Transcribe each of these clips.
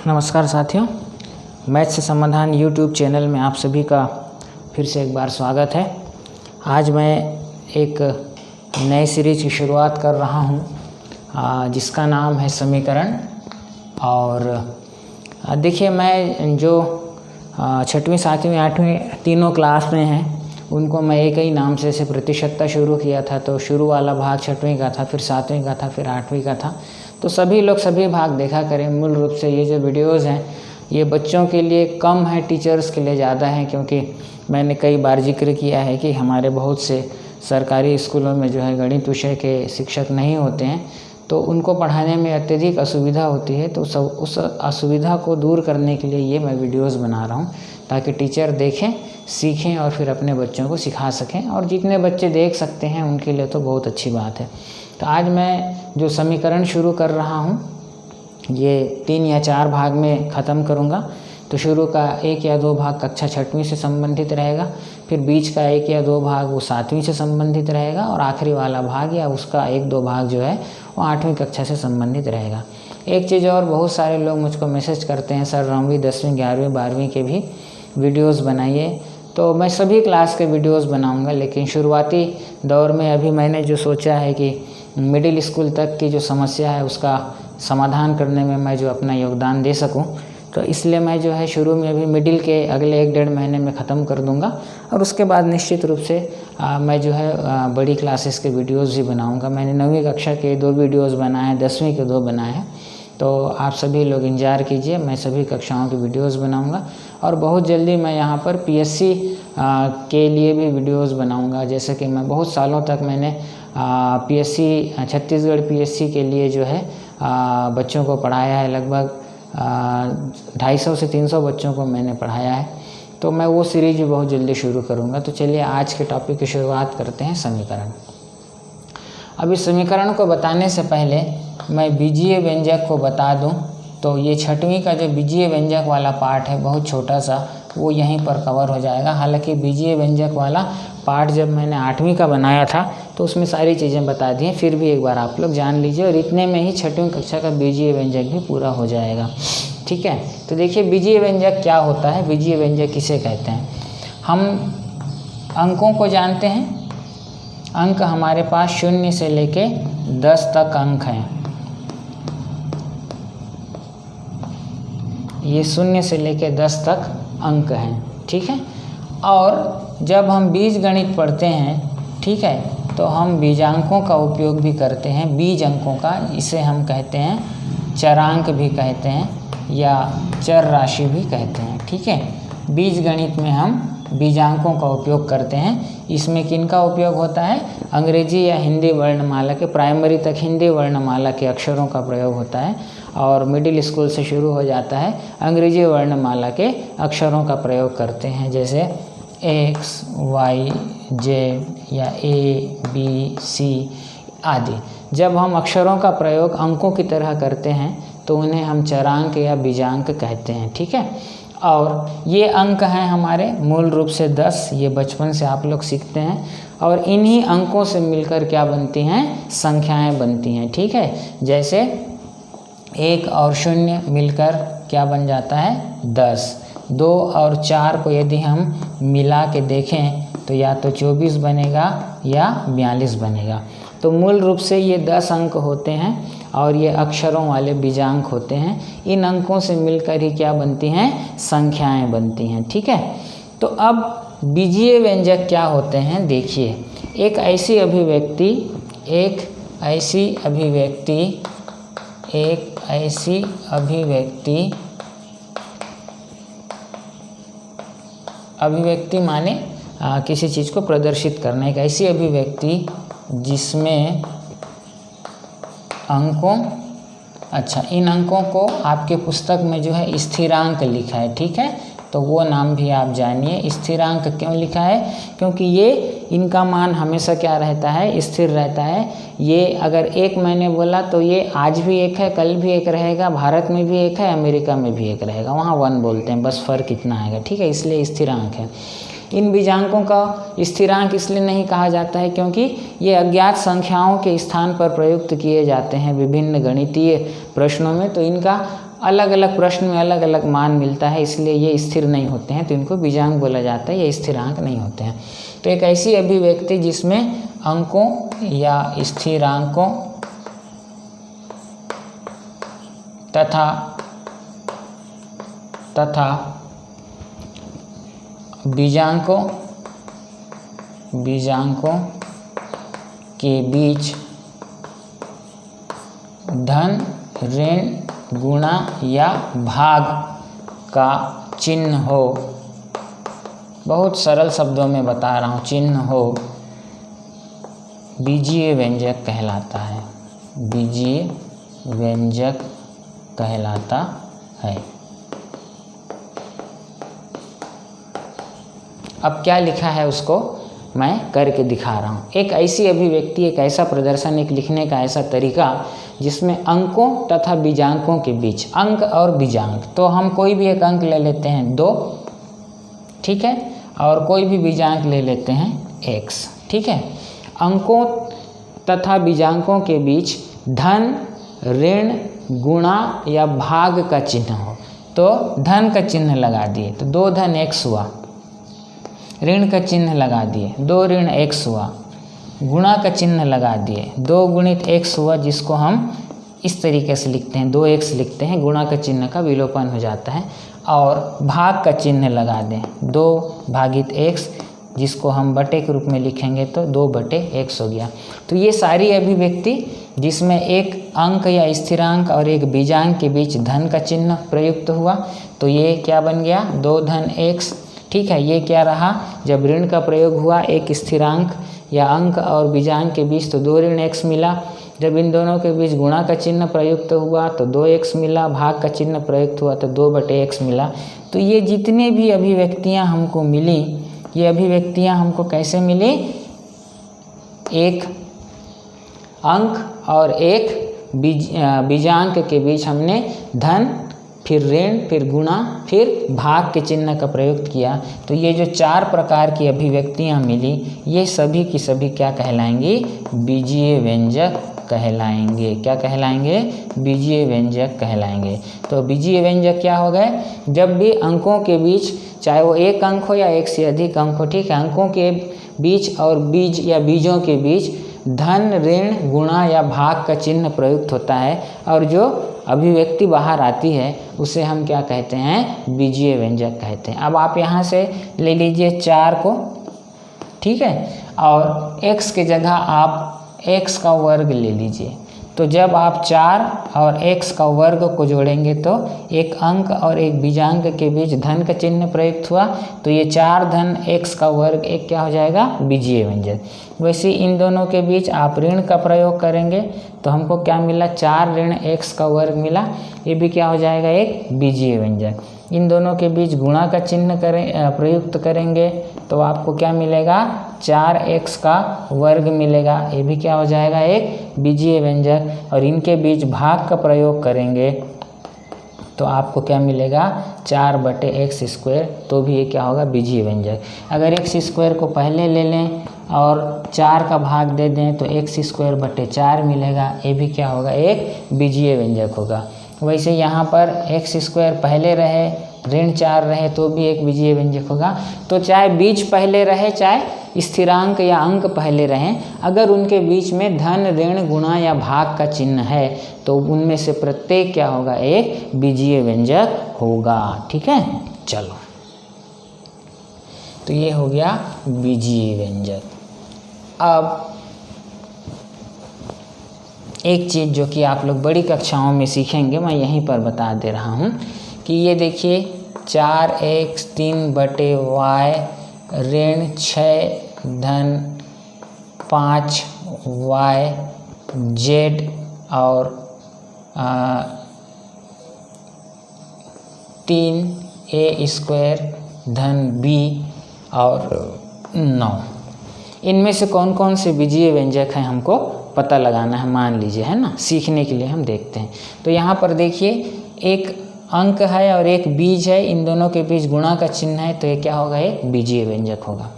नमस्कार साथियों, मैथ से समाधान यूट्यूब चैनल में आप सभी का फिर से एक बार स्वागत है। आज मैं एक नए सीरीज की शुरुआत कर रहा हूं जिसका नाम है समीकरण। और देखिए, मैं जो 6वीं 7वीं 8वीं तीनों क्लास में हैं उनको मैं एक ही नाम से ऐसे प्रतिशतता शुरू किया था। तो शुरू वाला भाग 6वीं का था, फिर 7वीं का था, फिर 8वीं का था। तो सभी लोग सभी भाग देखा करें। मूल रूप से ये जो वीडियोज़ हैं ये बच्चों के लिए कम है, टीचर्स के लिए ज़्यादा है, क्योंकि मैंने कई बार जिक्र किया है कि हमारे बहुत से सरकारी स्कूलों में जो है गणित विषय के शिक्षक नहीं होते हैं, तो उनको पढ़ाने में अत्यधिक असुविधा होती है। तो उस असुविधा को दूर करने के लिए ये मैं वीडियोज़ बना रहा हूँ ताकि टीचर देखें, सीखें और फिर अपने बच्चों को सिखा सकें। और जितने बच्चे देख सकते हैं उनके लिए तो बहुत अच्छी बात है। तो आज मैं जो समीकरण शुरू कर रहा हूँ ये 3 या 4 भाग में ख़त्म करूँगा। तो शुरू का 1 या 2 भाग कक्षा 6वीं से संबंधित रहेगा, फिर बीच का 1 या 2 भाग वो 7वीं से संबंधित रहेगा, और आखिरी वाला भाग या उसका 1-2 भाग जो है वो 8वीं कक्षा से संबंधित रहेगा। एक चीज़ और, बहुत सारे लोग मुझको मैसेज करते हैं, सर 9वीं 10वीं 11वीं 12वीं के भी वीडियोज़ बनाइए। तो मैं सभी क्लास के वीडियोज़ बनाऊंगा, लेकिन शुरुआती दौर में अभी मैंने जो सोचा है कि मिडिल स्कूल तक की जो समस्या है उसका समाधान करने में मैं जो अपना योगदान दे सकूं, तो इसलिए मैं जो है शुरू में अभी मिडिल के अगले 1-1.5 महीने में ख़त्म कर दूंगा। और उसके बाद निश्चित रूप से मैं जो है बड़ी क्लासेस के वीडियोज़ भी बनाऊँगा। मैंने 9वीं कक्षा के 2 वीडियोज़ बनाए हैं, 10वीं के 2 बनाए हैं। तो आप सभी लोग इंतज़ार कीजिए, मैं सभी कक्षाओं की वीडियोज़ बनाऊंगा। और बहुत जल्दी मैं यहाँ पर पीएससी के लिए भी वीडियोज़ बनाऊंगा। जैसे कि मैं बहुत सालों तक मैंने पीएससी छत्तीसगढ़ पीएससी के लिए जो है बच्चों को पढ़ाया है। लगभग 250 से 300 बच्चों को मैंने पढ़ाया है। तो मैं वो सीरीज भी बहुत जल्दी शुरू करूँगा। तो चलिए आज के टॉपिक की शुरुआत करते हैं, समीकरण। अब इस समीकरण को बताने से पहले मैं बीजीय व्यंजक को बता दूं। तो ये 6वीं का जो बीजीय व्यंजक वाला पार्ट है बहुत छोटा सा, वो यहीं पर कवर हो जाएगा। हालांकि बीजीय व्यंजक वाला पार्ट जब मैंने 8वीं का बनाया था तो उसमें सारी चीज़ें बता दी हैं, फिर भी एक बार आप लोग जान लीजिए। और इतने में ही 6वीं कक्षा का बीजीय व्यंजक भी पूरा हो जाएगा, ठीक है। तो देखिए, बीजीय व्यंजक क्या होता है, बीजीय व्यंजक किसे कहते हैं। हम अंकों को जानते हैं। अंक हमारे पास 0 से लेके 10 तक अंक हैं। ये 0 से लेके 10 तक अंक हैं, ठीक है। और जब हम बीज गणित पढ़ते हैं, ठीक है, तो हम बीजांकों का उपयोग भी करते हैं, बीज अंकों का। इसे हम कहते हैं चरांक भी कहते हैं या चर राशि भी कहते हैं, ठीक है। बीज गणित में हम बीजांकों का उपयोग करते हैं। इसमें किनका उपयोग होता है, अंग्रेजी या हिंदी वर्णमाला के, प्राइमरी तक हिंदी वर्णमाला के अक्षरों का प्रयोग होता है, और मिडिल स्कूल से शुरू हो जाता है अंग्रेजी वर्णमाला के अक्षरों का प्रयोग करते हैं, जैसे एक्स, वाई, जेड या ए, बी, सी आदि। जब हम अक्षरों का प्रयोग अंकों की तरह करते हैं तो उन्हें हम चरांक या बीजांक कहते हैं, ठीक है। और ये अंक हैं हमारे मूल रूप से 10, ये बचपन से आप लोग सीखते हैं। और इन्हीं अंकों से मिलकर क्या बनती हैं, संख्याएं बनती हैं, ठीक है। जैसे 1 और 0 मिलकर क्या बन जाता है, 10। 2 और 4 को यदि हम मिला के देखें तो या तो 24 बनेगा या 42 बनेगा। तो मूल रूप से ये 10 अंक होते हैं और ये अक्षरों वाले बीजांक होते हैं। इन अंकों से मिलकर ही क्या बनती हैं, संख्याएं बनती हैं, ठीक है। तो अब बीजीय व्यंजक क्या होते हैं, देखिए। एक ऐसी अभिव्यक्ति माने किसी चीज़ को प्रदर्शित करना, एक ऐसी अभिव्यक्ति जिसमें इन अंकों को आपके पुस्तक में जो है स्थिरांक लिखा है, ठीक है। तो वो नाम भी आप जानिए। स्थिरांक क्यों लिखा है, क्योंकि ये इनका मान हमेशा क्या रहता है, स्थिर रहता है। ये अगर 1 मैंने बोला तो ये आज भी 1 है, कल भी 1 रहेगा, भारत में भी 1 है, अमेरिका में भी 1 रहेगा, वहाँ 1 बोलते हैं, बस फ़र्क इतना आएगा, ठीक है। इसलिए स्थिरांक है। इन बीजांकों का स्थिरांक इसलिए नहीं कहा जाता है क्योंकि ये अज्ञात संख्याओं के स्थान पर प्रयुक्त किए जाते हैं विभिन्न गणितीय प्रश्नों में। तो इनका अलग अलग प्रश्न में अलग अलग मान मिलता है, इसलिए ये स्थिर नहीं होते हैं, तो इनको बीजांक बोला जाता है, ये स्थिरांक नहीं होते हैं। तो एक ऐसी अभिव्यक्ति जिसमें अंकों या स्थिरांकों तथा बीजांकों के बीच धन, ऋण, गुणा या भाग का चिन्ह हो, बहुत सरल शब्दों में बता रहा हूँ, चिन्ह हो, बीजीय व्यंजक कहलाता है, बीजीय व्यंजक कहलाता है। अब क्या लिखा है उसको मैं करके दिखा रहा हूँ। एक ऐसी अभिव्यक्ति, एक ऐसा प्रदर्शन, एक लिखने का ऐसा तरीका जिसमें अंकों तथा बीजांकों के बीच, अंक और बीजांक, तो हम कोई भी एक अंक ले लेते हैं 2, ठीक है, और कोई भी बीजांक ले लेते हैं x, ठीक है। अंकों तथा बीजांकों के बीच धन, ऋण, गुणा या भाग का चिन्ह हो, तो धन का चिन्ह लगा दिए तो 2 धन x हुआ, ऋण का चिन्ह लगा दिए 2 ऋण x हुआ, गुणा का चिन्ह लगा दिए 2 गुणित x हुआ, जिसको हम इस तरीके से लिखते हैं 2x लिखते हैं, गुणा का चिन्ह का विलोपन हो जाता है, और भाग का चिन्ह लगा दें 2 भागित x, जिसको हम बटे के रूप में लिखेंगे तो 2 बटे x हो गया। तो ये सारी अभिव्यक्ति जिसमें एक अंक या स्थिरांक और एक बीजांक के बीच धन का चिन्ह प्रयुक्त हुआ, तो ये क्या बन गया 2 धन x, ठीक है। ये क्या रहा, जब ऋण का प्रयोग हुआ एक स्थिरांक या अंक और बीजांक के बीच तो 2 ऋण x मिला, जब इन दोनों के बीच गुणा का चिन्ह प्रयुक्त हुआ तो 2x मिला, भाग का चिन्ह प्रयुक्त हुआ तो 2 बटे x मिला। तो ये जितने भी अभिव्यक्तियाँ हमको मिली, ये अभिव्यक्तियाँ हमको कैसे मिली, एक अंक और एक बीजांक के बीच हमने धन, फिर ऋण, फिर गुणा, फिर भाग के चिन्ह का प्रयोग किया, तो ये जो 4 प्रकार की अभिव्यक्तियाँ मिली, ये सभी की सभी क्या कहलाएंगी, बीजीय व्यंजक कहलाएंगे। क्या कहलाएंगे, बीजीय व्यंजक कहलाएंगे। तो बीजीय व्यंजक क्या हो गए, जब भी अंकों के बीच, चाहे वो एक अंक हो या एक से अधिक अंक हो, ठीक है, अंकों के बीच और बीज या बीजों के बीच धन, ऋण, गुणा या भाग का चिन्ह प्रयुक्त होता है, और जो अभिव्यक्ति बाहर आती है उसे हम क्या कहते हैं, बीजीय व्यंजक कहते हैं। अब आप यहाँ से ले लीजिए 4 को, ठीक है, और x के जगह आप x का वर्ग ले लीजिए। तो जब आप 4 और x का वर्ग को जोड़ेंगे तो एक अंक और एक बीजांक के बीच धन का चिन्ह प्रयुक्त हुआ, तो ये 4 धन x का वर्ग एक क्या हो जाएगा, बीजीय व्यंजक। वैसे इन दोनों के बीच आप ऋण का प्रयोग करेंगे तो हमको क्या मिला, 4 ऋण x का वर्ग मिला, ये भी क्या हो जाएगा, एक बीजीय व्यंजक। इन दोनों के बीच गुणा का चिन्ह प्रयुक्त करेंगे तो आपको क्या मिलेगा, 4x का वर्ग मिलेगा, ये भी क्या हो जाएगा, एक बीजीय व्यंजक। और इनके बीच भाग का प्रयोग करेंगे तो आपको क्या मिलेगा, 4 बटे x स्क्वायर, तो भी ये क्या होगा, बीजीय व्यंजक। अगर x स्क्वायर को पहले ले लें और 4 का भाग दे दें तो x स्क्वायर बटे 4 मिलेगा, ये भी क्या होगा, एक बीजीय व्यंजक होगा। वैसे यहाँ पर x स्क्वायर पहले रहे, ऋण 4 रहे तो भी एक बीजीय व्यंजक होगा। तो चाहे बीज पहले रहे, चाहे स्थिरांक या अंक पहले रहें, अगर उनके बीच में धन, ऋण, गुणा या भाग का चिन्ह है तो उनमें से प्रत्येक क्या होगा, एक बीजीय व्यंजक होगा, ठीक है। चलो, तो ये हो गया बीजीय व्यंजक। अब एक चीज़ जो कि आप लोग बड़ी कक्षाओं में सीखेंगे, मैं यहीं पर बता दे रहा हूँ कि ये देखिए 4x 3 बटे y ऋण 6 धन 5y z और 3a स्क्वायर धन b और 9, इनमें से कौन कौन से बीजीय व्यंजक हैं हमको पता लगाना है, मान लीजिए, है ना, सीखने के लिए हम देखते हैं। तो यहाँ पर देखिए एक अंक है और एक बीज है, इन दोनों के बीच गुणा का चिन्ह है, तो ये क्या होगा, एक बीजीय व्यंजक होगा।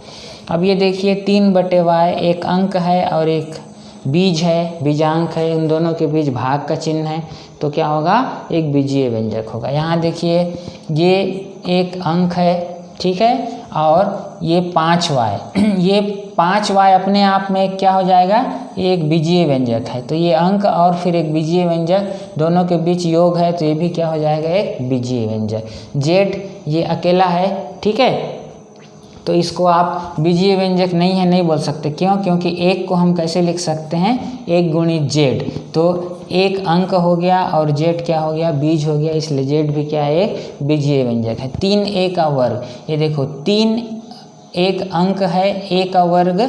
अब ये देखिए 3 बटे y, एक अंक है और एक बीज है, बीजांक है, उन दोनों के बीच भाग का चिन्ह है, तो क्या होगा, एक बीजीय व्यंजक होगा। यहाँ देखिए ये एक अंक है, ठीक है, और ये 5y ये 5y अपने आप में क्या हो जाएगा, एक बीजीय व्यंजक है। तो ये अंक और फिर एक बीजीय व्यंजक दोनों के बीच योग है, तो ये भी क्या हो जाएगा, एक बीजीय व्यंजक। z ये अकेला है, ठीक है, तो इसको आप बीजीय व्यंजक नहीं है नहीं बोल सकते। क्यों? क्योंकि एक को हम कैसे लिख सकते हैं, 1 गुणित z, तो एक अंक हो गया और z क्या हो गया, बीज हो गया, इसलिए z भी क्या है, एक बीजीय व्यंजक है। 3a का वर्ग, ये देखो 3 एक अंक है, a का वर्ग